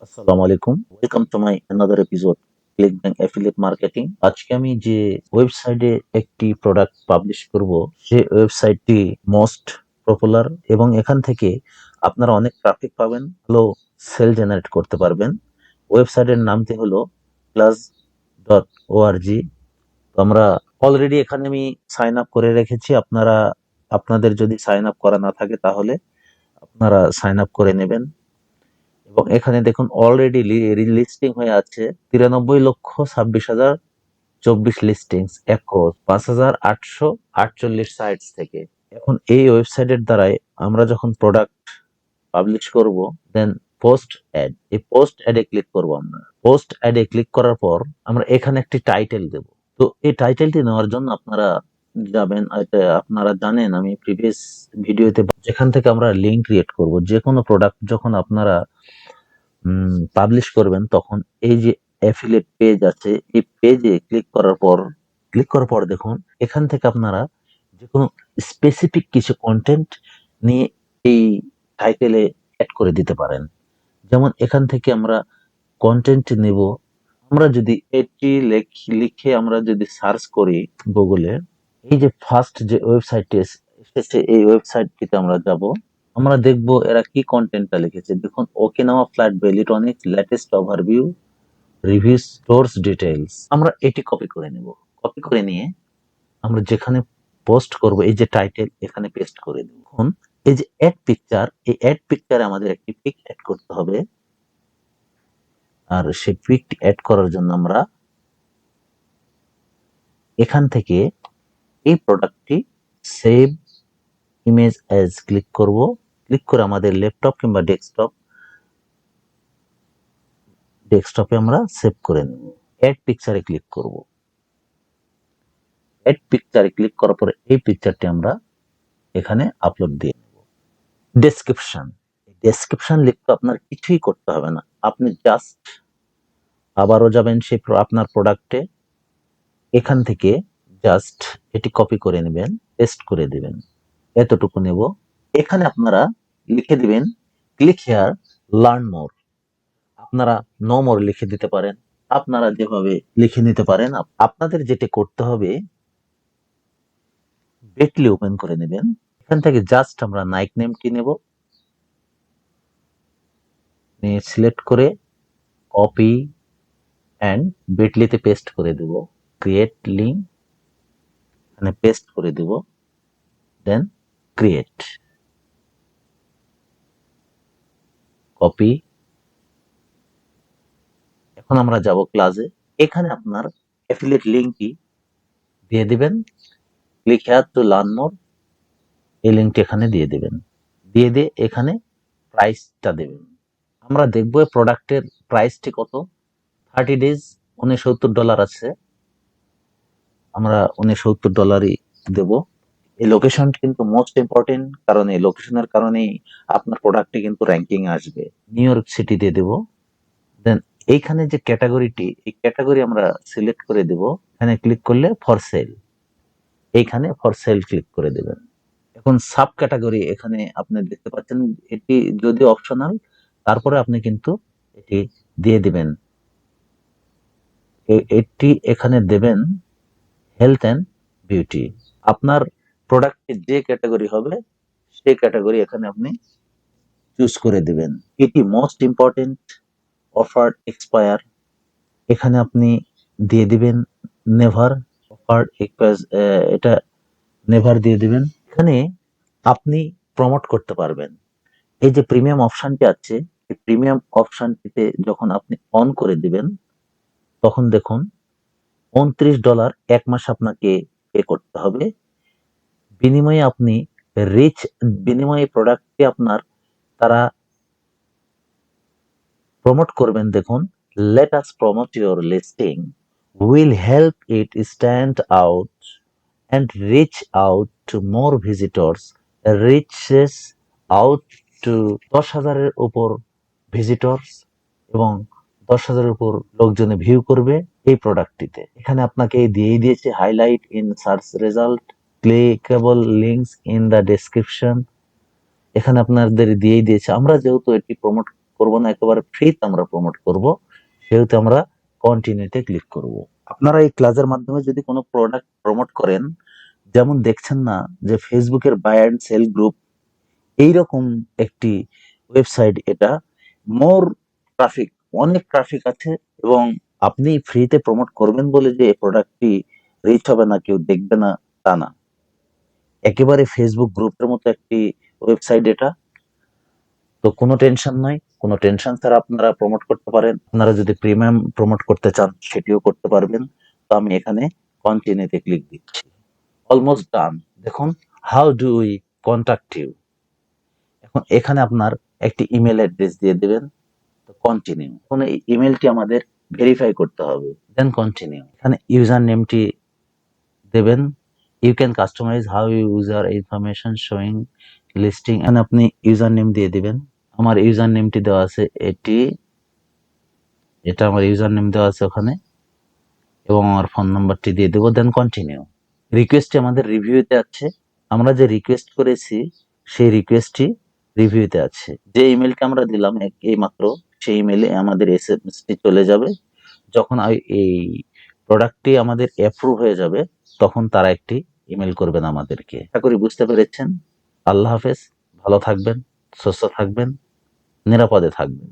আসসালামু আলাইকুম, welcome to my another episode ClickBank affiliate marketing. আজকে আমি যে ওয়েবসাইটে একটি প্রোডাক্ট পাবলিশ করব, সেই ওয়েবসাইটটি মোস্ট পপুলার এবং এখান থেকে আপনারা অনেক ট্রাফিক পাবেন, ভালো সেল জেনারেট করতে পারবেন। ওয়েবসাইটের নামটি হলো plus.org। তো আমরা অলরেডি এখানে আমি সাইন আপ করে রেখেছি। আপনাদের যদি সাইন আপ করা না থাকে তাহলে আপনারা সাইন আপ করে নেবেন। এবং এখানে দেখুন অলরেডি লিস্টিং হয়ে আছে 93,26,024 লিস্টিংস অ্যাক্রস 5,848 সাইটস থেকে। এখন এই ওয়েবসাইটের দ্বারাই আমরা যখন প্রোডাক্ট পাবলিশ করব, দেন পোস্ট অ্যাড, এই পোস্ট অ্যাডে ক্লিক করব। আমরা পোস্ট অ্যাডে ক্লিক করার পর আমরা এখানে একটি টাইটেল দেব। তো এই টাইটেলটি নেওয়ার জন্য আপনারা যাবেন, আপনারা জানেন আমি প্রিভিয়াস ভিডিওতে যেখান থেকে আমরা লিঙ্ক ক্রিয়েট করব, যে কোনো প্রোডাক্ট যখন আপনারা পাবলিশ করবেন তখন এই যে অ্যাফিলিয়েট পেজ আছে, এই পেজে ক্লিক করার পর দেখুন এখান থেকে আপনারা যে কোনো স্পেসিফিক কিছু কন্টেন্ট নিয়ে এই টাইটেলে অ্যাড করে দিতে পারেন। যেমন এখান থেকে আমরা কন্টেন্ট নেব। আমরা যদি এটি লিখে আমরা যদি সার্চ করি গুগলে, এই যে ফার্স্ট যে ওয়েবসাইটটি এসেছে এই ওয়েবসাইটটিতে আমরা যাব। আমরা দেখব এরা কি কন্টেন্টটা লিখেছে। দেখুন, Okinawa flat belly tonic latest overview review stores details. আমরা এটি কপি করে নেব। কপি করে নিয়ে আমরা যেখানে পোস্ট করব এই যে টাইটেল এখানে পেস্ট করে দেব। এখন এই যে অ্যাড পিকচার, এই অ্যাড পিকচারে আমাদের একটি পিক অ্যাড করতে হবে। আর সেই পিক অ্যাড করার জন্য আমরা এখান থেকে এই প্রোডাক্টটি সেভ ইমেজ অ্যাজ ক্লিক করব। ক্লিক করে আমাদের ল্যাপটপ কিংবা ডেস্কটপে আমরা সেভ করে নেব। অ্যাড পিকচারে ক্লিক করব। অ্যাড পিকচারে ক্লিক করার পরে এই পিকচারটি আমরা এখানে আপলোড দিয়ে নেব। ডেসক্রিপশন লিখতে আপনার কিছুই করতে হবে না। আপনি জাস্ট আবারও যাবেন সেই আপনার প্রোডাক্টে, এখান থেকে জাস্ট এটি কপি করে নেবেন, পেস্ট করে দিবেন। এতটুকু নেব। এখানে আপনারা লিখে দিবেন ক্লিক হিয়ার লার্ন মোর। আপনারা নো মোর লিখে দিতে পারেন, আপনারা যেভাবে লিখে নিতে পারেন। আপনাদের যেটা করতে হবে, বেটলি ওপেন করে নেবেন। এখান থেকে জাস্ট আমরা নাইক নেমটি নেব, সিলেক্ট করে কপি অ্যান্ড বেটলিতে পেস্ট করে দেব। ক্রিয়েট লিঙ্ক এখানে পেস্ট করে দেব, দেন ক্রিয়েট, কপি। এখন আমরা যাব ক্লাসে। এখানে আপনার অ্যাফিলিয়েট লিঙ্কটি দিয়ে দিবেন। Click here to learn more, এই লিঙ্কটি এখানে দিয়ে দিবেন। দিয়ে এখানে প্রাইসটা দেবেন। আমরা দেখব প্রোডাক্টের প্রাইসটি কত। 30 ডেজ $69 আছে, আমরা $69 দেব। এই লোকেশনটি কিন্তু মোস্ট ইম্পর্টেন্ট, কারণ এই লোকেশনের কারণেই আপনার প্রোডাক্টটি কিন্তু র্যাঙ্কিং আসবে। নিউ ইয়র্ক সিটি দিয়ে দেব। দেন এইখানে যে ক্যাটাগরিটি, এই ক্যাটাগরি আমরা সিলেক্ট করে দেব। এখানে ক্লিক করলে ফর সেল, এইখানে ফর সেল ক্লিক করে দেবেন। এখন সাব ক্যাটাগরি এখানে আপনি দেখতে পাচ্ছেন, এটি যদি অপশনাল, তারপরে আপনি কিন্তু এটি দিয়ে দিবেন। এটি এখানে দেবেন হেলথ অ্যান্ড বিউটি। আপনার প্রোডাক্টের যে ক্যাটাগরি হবে সেই ক্যাটাগরি এখানে আপনি চুজ করে দিবেন। এটি মোস্ট ইম্পর্টেন্ট, অফার এক্সপায়ার, এখানে আপনি দিয়ে দিবেন নেভার। অফার এক্সপায়ার, এটা নেভার দিয়ে দিবেন। এখানে আপনি প্রমোট করতে পারবেন। এই যে প্রিমিয়াম অপশনটি আছে, এই প্রিমিয়াম অপশনটিতে যখন আপনি অন করে দিবেন তখন দেখুন $29 এক মাস আপনাকে পে করতে হবে। বিনিময়ে আপনি বিনিময়ে প্রোডাক্টটি আপনার তারা প্রমোট করবেন। দেখুন, let us promote your listing, will help it stand out and reach out to more visitors, reaches out to 10,000-এর উপর ভিজিটরস এবং 10,000-এর উপর লোকজনে ভিউ করবে এই প্রোডাক্টটিতে। এখানে আপনাকে দিয়েই দিয়েছে highlight in search result, clickable links in the description, এখানে আপনাদের দিয়েই দিয়েছে। আমরা যেহেতু এটি প্রমোট করব না, একেবারে ফ্রিতে আমরা প্রমোট করব, সেহেতু আমরা কন্টিনিউতে ক্লিক করব। আপনারা এই ক্লাসের মাধ্যমে যদি কোনো প্রোডাক্ট প্রমোট করেন, যেমন দেখছেন না যে ফেসবুকের বাই অ্যান্ড সেল গ্রুপ, এইরকম একটি ওয়েবসাইট, এটা মোর ট্রাফিক, অনেক ট্রাফিক আছে, এবং আপনি ফ্রিতে প্রমোট করবেন বলে যে এই প্রোডাক্টটি রিচ হবে না, কেউ দেখবে না, তা না। একেবারে ফেসবুক গ্রুপের মতো একটি ওয়েবসাইট এটা। তো কোনো টেনশন নাই, কোনো টেনশন ছাড়া আপনারা প্রমোট করতে পারেন। আপনারা যদি প্রিমিয়াম প্রমোট করতে চান সেটিও করতে পারবেন। তো আমি এখানে কন্টিনিউতে ক্লিক দিচ্ছি। Almost done. দেখুন, how do we contact you. এখন এখানে আপনার একটি ইমেল অ্যাড্রেস দিয়ে দেবেন। তো কন্টিনিউ। এখন এই ইমেলটি আমাদের ভেরিফাই করতে হবে, দেন কন্টিনিউ। এখানে ইউজার নেমটি দেবেন। You can customise how user information showing listing. এখানে আপনি ইউজার নেম দিয়ে দিবেন। আমার ইউজার নেমটি দেওয়া আছে এটা আমার ইউজার নেম দেওয়া আছে ওখানে, এবং আমার ফোন নাম্বারটি দিয়ে দেবো, দেন কন্টিনিউ। রিকোয়েস্টটি আমাদের রিভিউতে আছে। আমরা যে রিকোয়েস্ট করেছি সেই রিকোয়েস্টটি রিভিউতে আছে। যে ইমেলটা আমরা দিলাম এই মাত্র, সেই ইমেলে আমাদের এসএমএসটি চলে যাবে। যখন এই প্রোডাক্টটি আমাদের অ্যাপ্রুভ হয়ে যাবে, তখন তারা একটি ইমেল করবেন আমাদেরকে। আশা করি বুঝতে পেরেছেন। আল্লাহ হাফেজ, ভালো থাকবেন, সুস্থ থাকবেন, নিরাপদে থাকবেন।